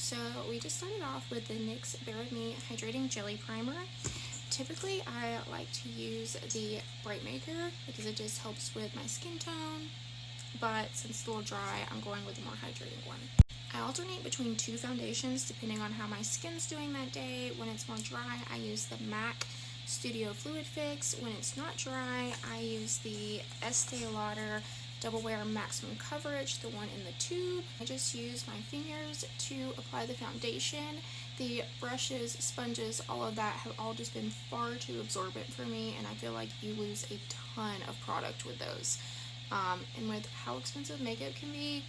So we just started off with the NYX Bare of Me Hydrating Jelly Primer. Typically I like to use the Bright Maker because it just helps with my skin tone, but since it's a little dry, I'm going with the more hydrating one. I alternate between two foundations depending on how my skin's doing that day. When it's more dry, I use the MAC Studio Fluid Fix. When it's not dry, I use the Estee Lauder Double Wear Maximum Coverage, the one in the tube. I just use my fingers to apply the foundation. The brushes, sponges, all of that have all just been far too absorbent for me, and I feel like you lose a ton of product with those. And with how expensive makeup can be,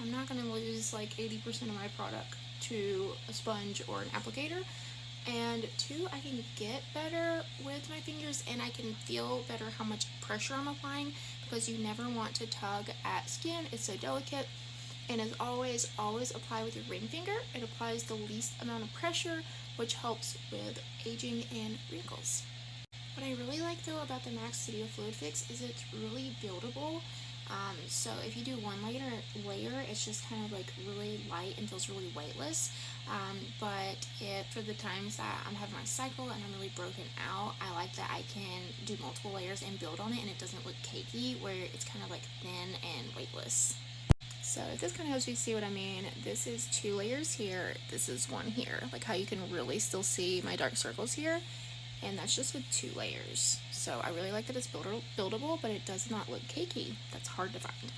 I'm not going to lose like 80% of my product to a sponge or an applicator. And two, I can get better with my fingers and I can feel better how much pressure I'm applying, because you never want to tug at skin. It's so delicate. And as always apply with your ring finger. It applies the least amount of pressure, which helps with aging and wrinkles. What I really like though about the MAC Studio Fluid Fix is it's really buildable. So if you do one layer, it's just kind of like really light and feels really weightless. But for the times that I'm having my cycle and I'm really broken out, I like that I can do multiple layers and build on it, and it doesn't look cakey where it's kind of like thin and weightless. So if this kind of helps you see what I mean, this is 2 layers here, this is 1 here, like how you can really still see my dark circles here, and that's just with 2 layers. So I really like that it's buildable, but it does not look cakey. That's hard to find.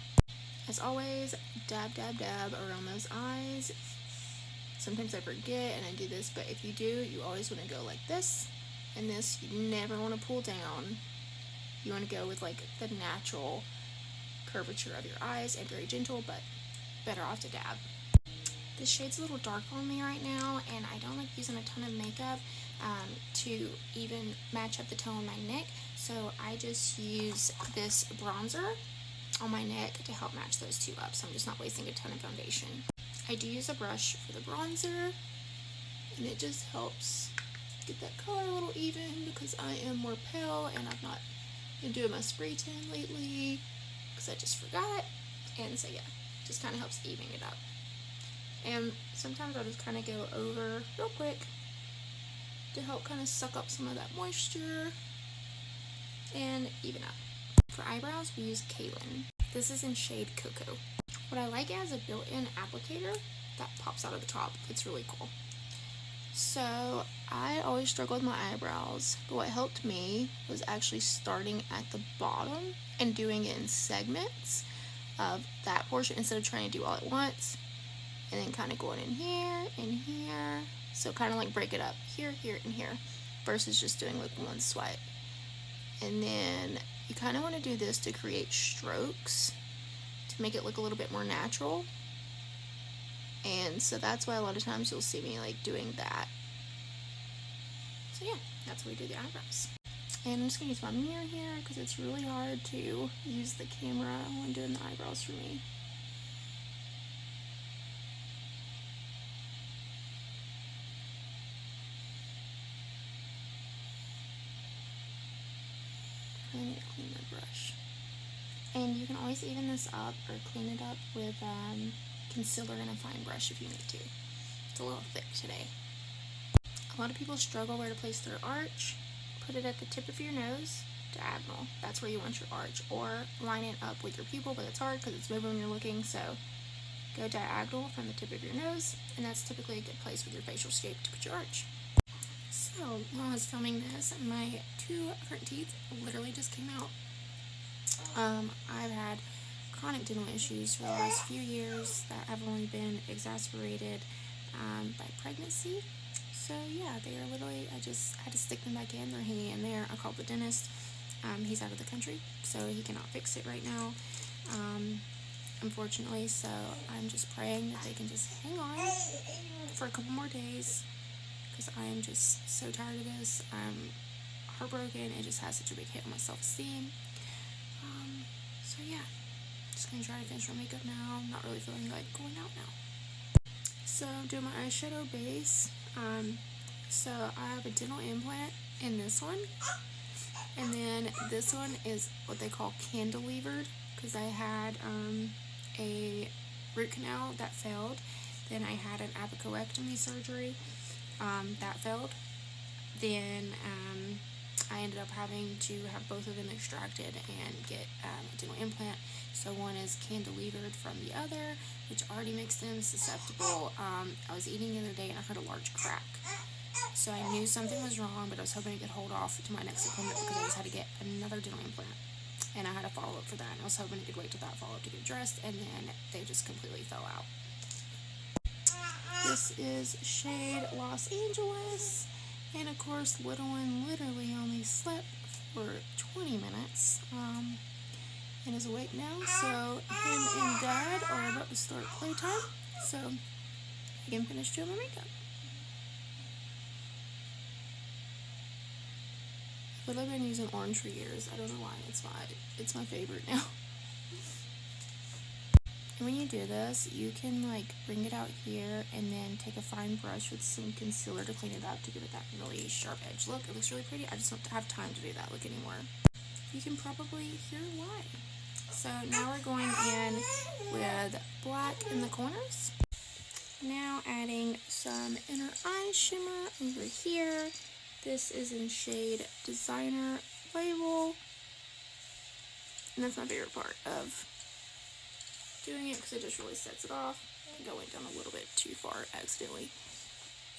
As always, dab, dab, dab around those eyes. Sometimes I forget and I do this, but if you do, you always want to go like this, and this you never want to pull down. You want to go with like the natural curvature of your eyes, and very gentle, but better off to dab. This shade's a little dark on me right now, and I don't like using a ton of makeup to even match up the tone of my neck, so I just use this bronzer on my neck to help match those two up, so I'm just not wasting a ton of foundation. I do use a brush for the bronzer, and it just helps get that color a little even because I am more pale and I've not been doing my spray tan lately because I just forgot, and so yeah, just kind of helps even it up. And sometimes I'll just kind of go over real quick to help kind of suck up some of that moisture and even up. For eyebrows, we use Kaylin. This is in shade Cocoa. What I like as a built-in applicator that pops out of the top. It's really cool. So I always struggle with my eyebrows, but what helped me was actually starting at the bottom and doing it in segments of that portion instead of trying to do all at once, and then kind of going in here and here. So kind of like break it up here, here, and here versus just doing like one swipe. And then you kind of want to do this to create strokes to make it look a little bit more natural. And so that's why a lot of times you'll see me like doing that. So yeah, that's how we do the eyebrows. And I'm just going to use my mirror here because it's really hard to use the camera when doing the eyebrows for me. I need to clean my brush. And you can always even this up or clean it up with concealer and a fine brush if you need to. It's a little thick today. A lot of people struggle where to place their arch. Put it at the tip of your nose, diagonal. That's where you want your arch. Or line it up with your pupil, but it's hard because it's moving when you're looking, so go diagonal from the tip of your nose, and that's typically a good place with your facial shape to put your arch. So while I was filming this, my 2 front teeth literally just came out. I've had chronic dental issues for the last few years that have only been exacerbated by pregnancy. So yeah, they are literally, I just had to stick them back in. They're hanging in there. I called the dentist. He's out of the country, so he cannot fix it right now, unfortunately. So I'm just praying that they can just hang on for a couple more days, because I am just so tired of this. I'm heartbroken. It just has such a big hit on my self-esteem. So yeah, just gonna try to finish my makeup now. I'm not really feeling like going out now. So I'm doing my eyeshadow base. So I have a dental implant in this one, and then this one is what they call cantilevered because I had a root canal that failed, Then I had an apicoectomy surgery that failed. Then I ended up having to have both of them extracted and get a dental implant. So one is cantilevered from the other, which already makes them susceptible. I was eating the other day and I heard a large crack. So I knew something was wrong, but I was hoping I could hold off to my next appointment because I just had to get another dental implant. And I had a follow-up for that. And I was hoping I could wait till that follow-up to get dressed, and then they just completely fell out. This is shade Los Angeles. And of course, little one literally only slept for 20 minutes. And is awake now. So him and Dad are about to start playtime. So I can finish doing my makeup. But I've been using orange for years. I don't know why. It's my favorite now. And when you do this, you can like bring it out here and then take a fine brush with some concealer to clean it up to give it that really sharp edge look. It looks really pretty. I just don't have time to do that look anymore. You can probably hear why. So now we're going in with black in the corners. Now adding some inner eye shimmer over here. This is in shade Designer Label. And that's my favorite part of doing it because it just really sets it off. I think I went down a little bit too far accidentally.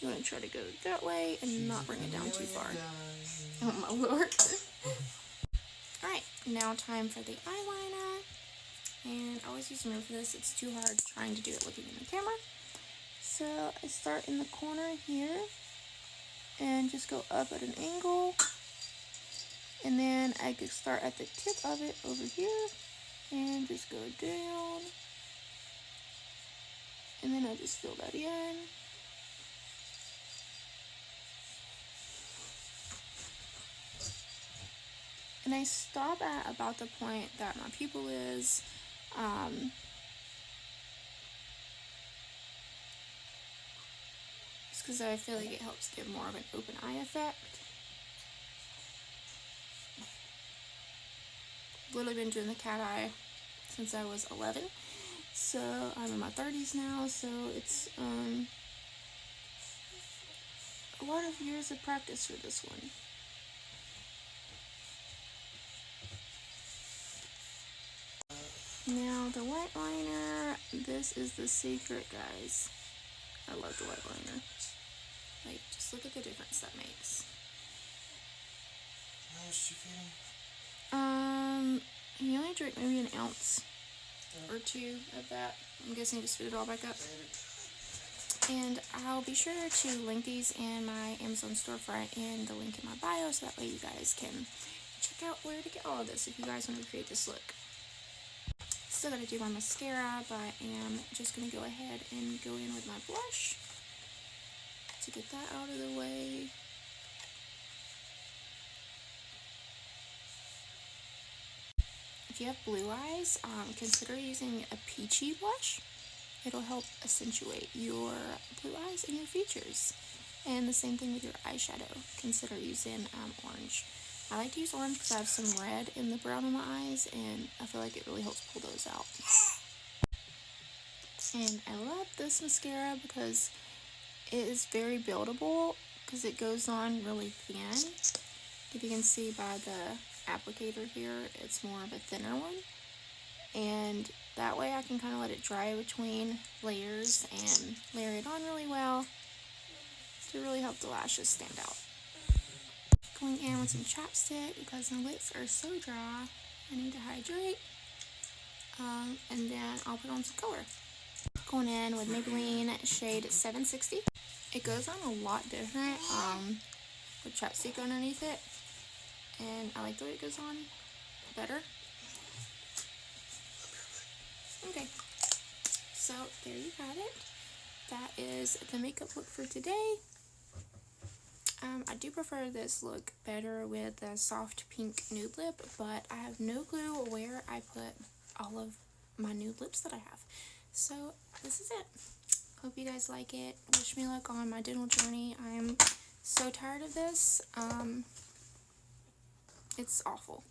You want to try to go that way and not bring it down too far. Oh my lord. Alright, now time for the eyeliner. And I always use a mirror for this. It's too hard trying to do it looking in the camera. So I start in the corner here and just go up at an angle. And then I could start at the tip of it over here and just go down. And then I just fill that in. And I stop at about the point that my pupil is. Just because I feel like it helps give more of an open eye effect. I've literally been doing the cat eye since I was 11. So I'm in my 30s now, so it's a lot of years of practice for this one. Now the white liner, this is the secret, guys. I love the white liner. Like, just look at the difference that makes. How much you feeling? You only drink maybe an ounce or two of that. I'm guessing just spit it all back up. And I'll be sure to link these in my Amazon storefront and the link in my bio, so that way you guys can check out where to get all of this if you guys want to create this look. Still gotta do my mascara, but I am just gonna go ahead and go in with my blush to get that out of the way. If you have blue eyes, consider using a peachy blush. It'll help accentuate your blue eyes and your features. And the same thing with your eyeshadow. Consider using orange. I like to use orange because I have some red in the brown of my eyes, and I feel like it really helps pull those out. And I love this mascara because it is very buildable because it goes on really thin. If you can see by the applicator here, it's more of a thinner one. And that way I can kind of let it dry between layers and layer it on really well to really help the lashes stand out. Going in with some chapstick because my lips are so dry. I need to hydrate. And then I'll put on some color. Going in with Maybelline shade 760. It goes on a lot different with chapstick underneath it. And I like the way it goes on better. Okay. So there you have it. That is the makeup look for today. I do prefer this look better with the soft pink nude lip, but I have no clue where I put all of my nude lips that I have. So this is it. Hope you guys like it. Wish me luck on my dental journey. I'm so tired of this. It's awful.